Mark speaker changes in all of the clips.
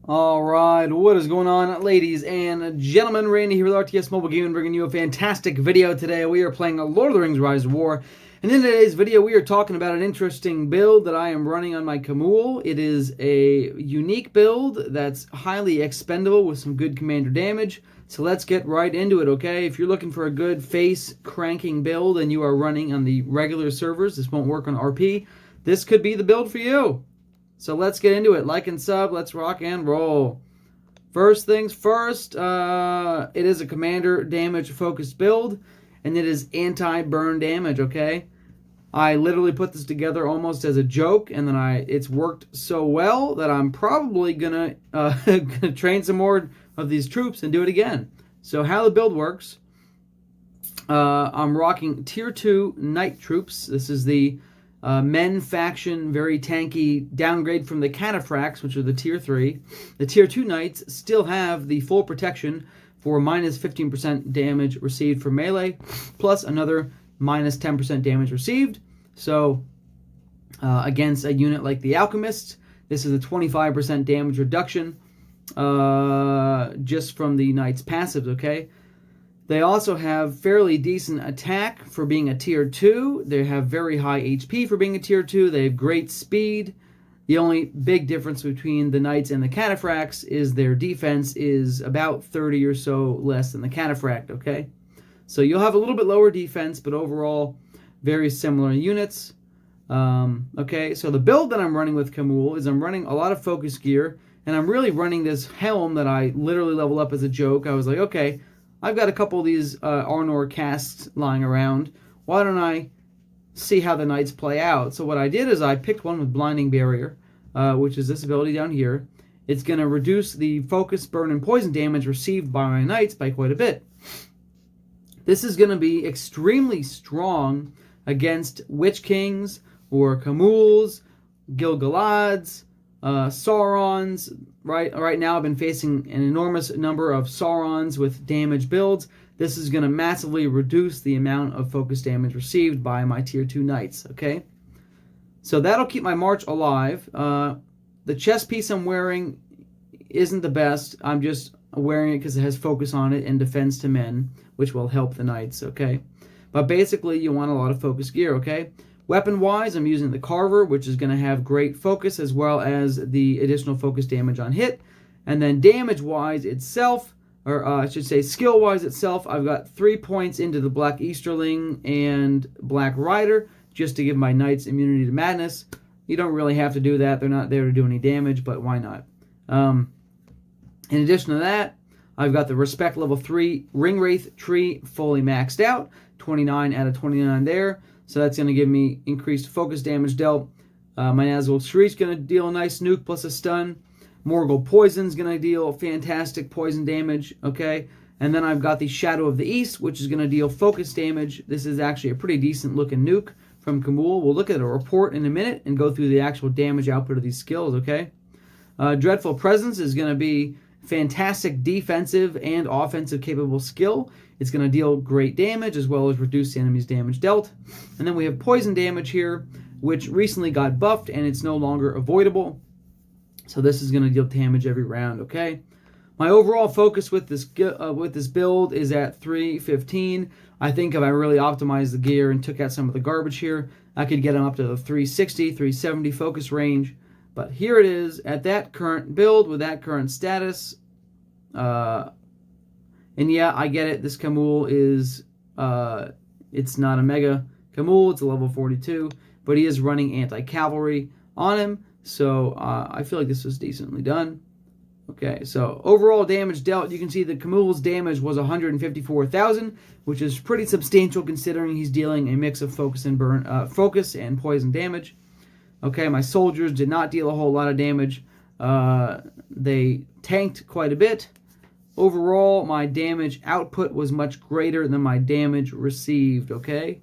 Speaker 1: Alright, what is going on, ladies and gentlemen? Randy here with RTS Mobile Gaming, bringing you a fantastic video today. We are playing Lord of the Rings Rise of War, and in today's video we are talking about an interesting build that I am running on my Khamul. It is a unique build that's highly expendable with some good commander damage, so let's get right into it, okay? If you're looking for a good face-cranking build and you are running on the regular servers, this won't work on RP, this could be the build for you. So let's get into it. Like and sub. Let's rock and roll. First things first, it is a commander damage focused build, and it is anti-burn damage, okay? I literally put this together almost as a joke, and then it's worked so well that I'm probably gonna train some more of these troops and do it again. So how the build works, I'm rocking tier 2 knight troops. This is the men faction, very tanky downgrade from the cataphracts, which are the tier 3. The tier 2 knights still have the full protection for minus 15% damage received for melee, plus another minus 10% damage received. So against a unit like the alchemist, this is a 25% damage reduction just from the knight's passives, okay? They also have fairly decent attack for being a tier 2. They have very high HP for being a tier 2. They have great speed. The only big difference between the knights and the cataphracts is their defense is about 30 or so less than the cataphract, okay? So you'll have a little bit lower defense, but overall very similar units. Okay, so the build that I'm running with Khamul is I'm running a lot of focus gear, and I'm really running this helm that I literally level up as a joke. I was like, okay, I've got a couple of these Arnor casks lying around. Why don't I see how the knights play out? So what I did is I picked one with Blinding Barrier, which is this ability down here. It's going to reduce the focus, burn, and poison damage received by my knights by quite a bit. This is going to be extremely strong against Witch Kings or Khamuls, Gil-galads, Saurons. Right now I've been facing an enormous number of Saurons with damage builds. This is going to massively reduce the amount of focus damage received by my tier 2 knights, okay? So that'll keep my march alive. The chest piece I'm wearing isn't the best. I'm just wearing it because it has focus on it and defense to men, which will help the knights, okay? But basically you want a lot of focus gear, okay? Weapon-wise, I'm using the Carver, which is going to have great focus as well as the additional focus damage on hit. And then damage-wise itself, or I should say skill-wise itself, I've got 3 points into the Black Easterling and Black Rider just to give my knights immunity to madness. You don't really have to do that. They're not there to do any damage, but why not? In addition to that, I've got the Respect level 3 Ring Wraith tree fully maxed out. 29 out of 29 there. So that's going to give me increased focus damage dealt. My Nazgul Shriek's going to deal a nice nuke plus a stun. Morgul Poison's going to deal fantastic poison damage, okay? And then I've got the Shadow of the East, which is going to deal focus damage. This is actually a pretty decent looking nuke from Khamul. We'll look at a report in a minute and go through the actual damage output of these skills, okay? Dreadful Presence is going to be fantastic defensive and offensive capable skill. It's going to deal great damage as well as reduce the enemy's damage dealt. And then we have poison damage here, which recently got buffed and it's no longer avoidable. So this is going to deal damage every round, okay? My overall focus with this build is at 315. I think if I really optimized the gear and took out some of the garbage here, I could get them up to the 360, 370 focus range. But here it is at that current build with that current status. And yeah, I get it. This Khamul is, it's not a mega Khamul. It's a level 42. But he is running anti-cavalry on him. So I feel like this was decently done. Okay, so overall damage dealt. You can see that Khamul's damage was 154,000, which is pretty substantial considering he's dealing a mix of focus and burn, focus and poison damage. Okay, my soldiers did not deal a whole lot of damage. They tanked quite a bit. Overall, my damage output was much greater than my damage received, okay?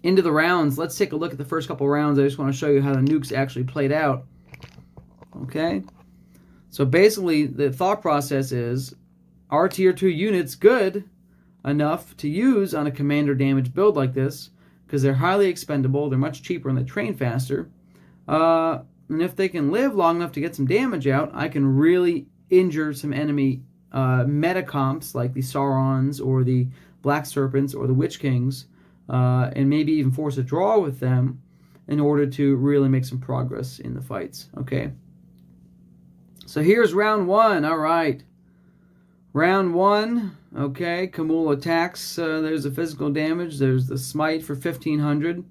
Speaker 1: Into the rounds. Let's take a look at the first couple rounds. I just want to show you how the nukes actually played out. Okay? So basically, the thought process is, are tier 2 units good enough to use on a commander damage build like this? Because they're highly expendable, they're much cheaper, and they train faster. and if they can live long enough to get some damage out, I can really injure some enemy metacomps like the Saurons or the Black Serpents or the Witch Kings, and maybe even force a draw with them in order to really make some progress in the fights. Okay. So here's round one. All right. Round one. Okay. Khamul attacks. There's the physical damage. There's the smite for 1500.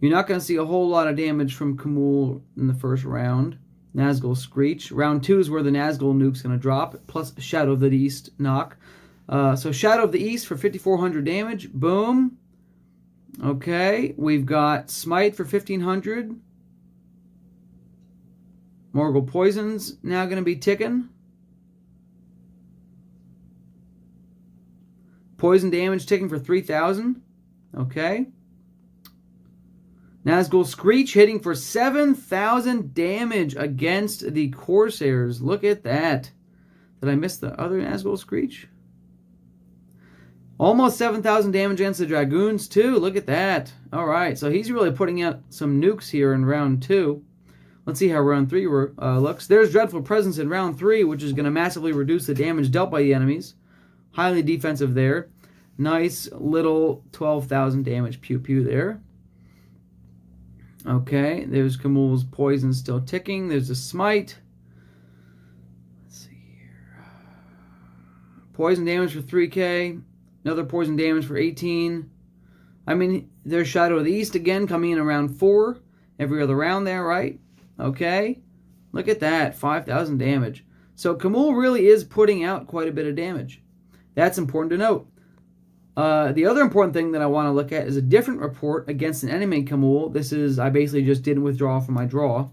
Speaker 1: You're not going to see a whole lot of damage from Khamul in the first round. Nazgul Screech. Round two is where the Nazgul nuke's going to drop, plus Shadow of the East knock. So Shadow of the East for 5400 damage. Boom. Okay, we've got Smite for 1500. Morgul Poison's now going to be ticking. Poison damage ticking for 3000. Okay. Nazgul Screech hitting for 7000 damage against the Corsairs. Look at that. Did I miss the other Nazgul Screech? Almost 7,000 damage against the Dragoons, too. Look at that. All right, so he's really putting out some nukes here in round two. Let's see how round three looks. There's Dreadful Presence in round three, which is going to massively reduce the damage dealt by the enemies. Highly defensive there. Nice little 12,000 damage pew-pew there. Okay, there's Khamul's Poison still ticking. There's a Smite. Let's see here. Poison damage for 3k. Another poison damage for 18. I mean, there's Shadow of the East again coming in around 4. Every other round there, right? Okay. Look at that. 5,000 damage. So Khamul really is putting out quite a bit of damage. That's important to note. The other important thing that I want to look at is a different report against an enemy Khamul. This is, I basically just didn't withdraw from my draw.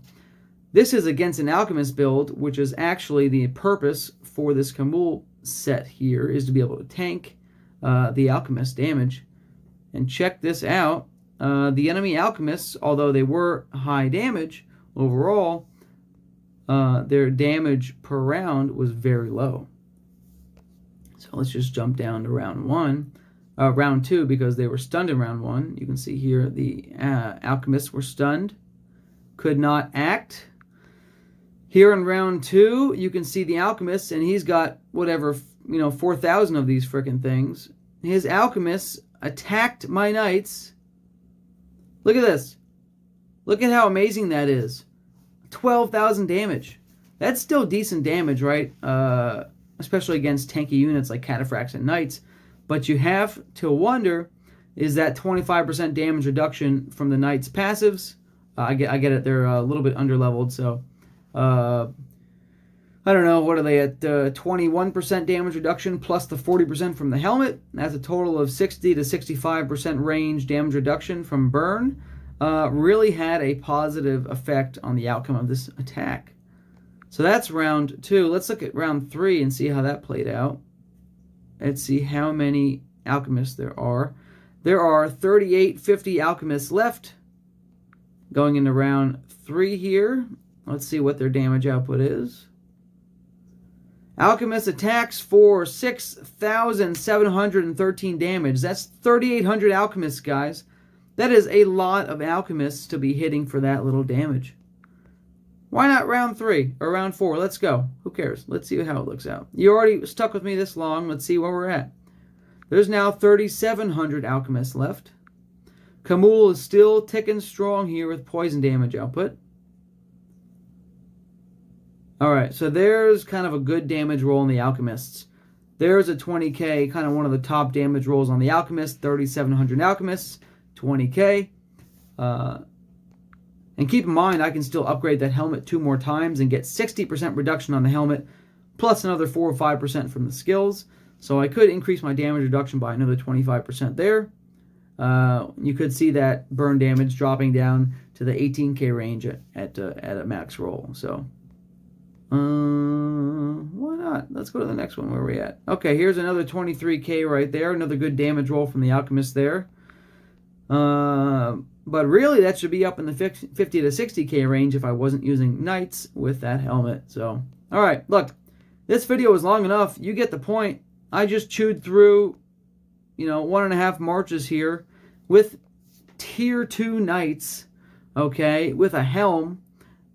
Speaker 1: This is against an Alchemist build, which is actually the purpose for this Khamul set here, is to be able to tank the Alchemist damage. And check this out. The enemy Alchemists, although they were high damage overall, their damage per round was very low. So let's just jump down to round two, because they were stunned in round one. You can see here the Alchemists were stunned, could not act. Here in round two, you can see the Alchemist, and he's got whatever, 4,000 of these frickin' things. His Alchemists attacked my Knights. Look at this. Look at how amazing that is. 12,000 damage. That's still decent damage, right? Especially against tanky units like Cataphracts and Knights. But you have to wonder, is that 25% damage reduction from the Knights' passives? I get it. They're a little bit underleveled, so I don't know. What are they at? 21% damage reduction plus the 40% from the helmet. That's a total of 60 to 65% range damage reduction from burn. Really had a positive effect on the outcome of this attack. So that's round two. Let's look at round three and see how that played out. Let's see how many Alchemists there are. There are 3850 Alchemists left going into round three here. Let's see what their damage output is. Alchemist attacks for 6,713 damage. That's 3,800 Alchemists, guys. That is a lot of Alchemists to be hitting for that little damage. Why not round three or round four? Let's go. Who cares? Let's see how it looks out. You already stuck with me this long. Let's see where we're at. There's now 3,700 Alchemists left. Khamul is still ticking strong here with poison damage output. Alright, so there's kind of a good damage roll on the Alchemists. There's a 20k, kind of one of the top damage rolls on the Alchemists. 3,700 Alchemists, 20k. And keep in mind, I can still upgrade that helmet 2 more times and get 60% reduction on the helmet, plus another 4 or 5% from the skills. So I could increase my damage reduction by another 25% there. You could see that burn damage dropping down to the 18k range at a max roll. So why not? Let's go to the next one. Where are we at? Okay, here's another 23k right there. Another good damage roll from the Alchemist there. But really, that should be up in the 50 to 60k range if I wasn't using Knights with that helmet. So, all right, look, this video is long enough. You get the point. I just chewed through, 1.5 marches here with tier 2 Knights, okay, with a helm,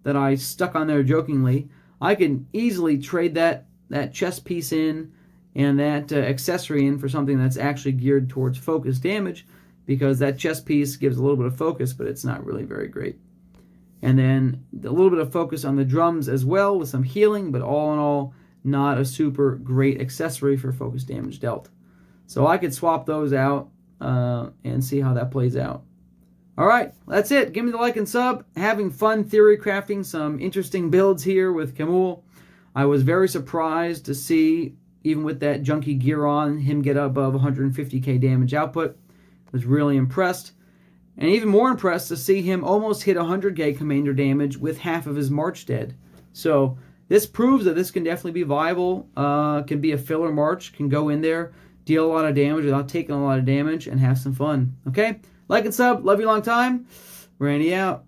Speaker 1: that I stuck on there jokingly, I can easily trade that chest piece in and that accessory in for something that's actually geared towards focus damage, because that chest piece gives a little bit of focus, but it's not really very great. And then a little bit of focus on the drums as well with some healing, but all in all, not a super great accessory for focus damage dealt. So I could swap those out and see how that plays out. All right, that's it. Give me the like and sub. Having fun theory crafting some interesting builds here with Khamul. I was very surprised to see, even with that junky gear on, him get above 150k damage output. Was really impressed. And even more impressed to see him almost hit 100k commander damage with half of his march dead. So this proves that this can definitely be viable. Can be a filler march, can go in there, deal a lot of damage without taking a lot of damage, and have some fun. Okay? Like and sub. Love you long time. Randy out.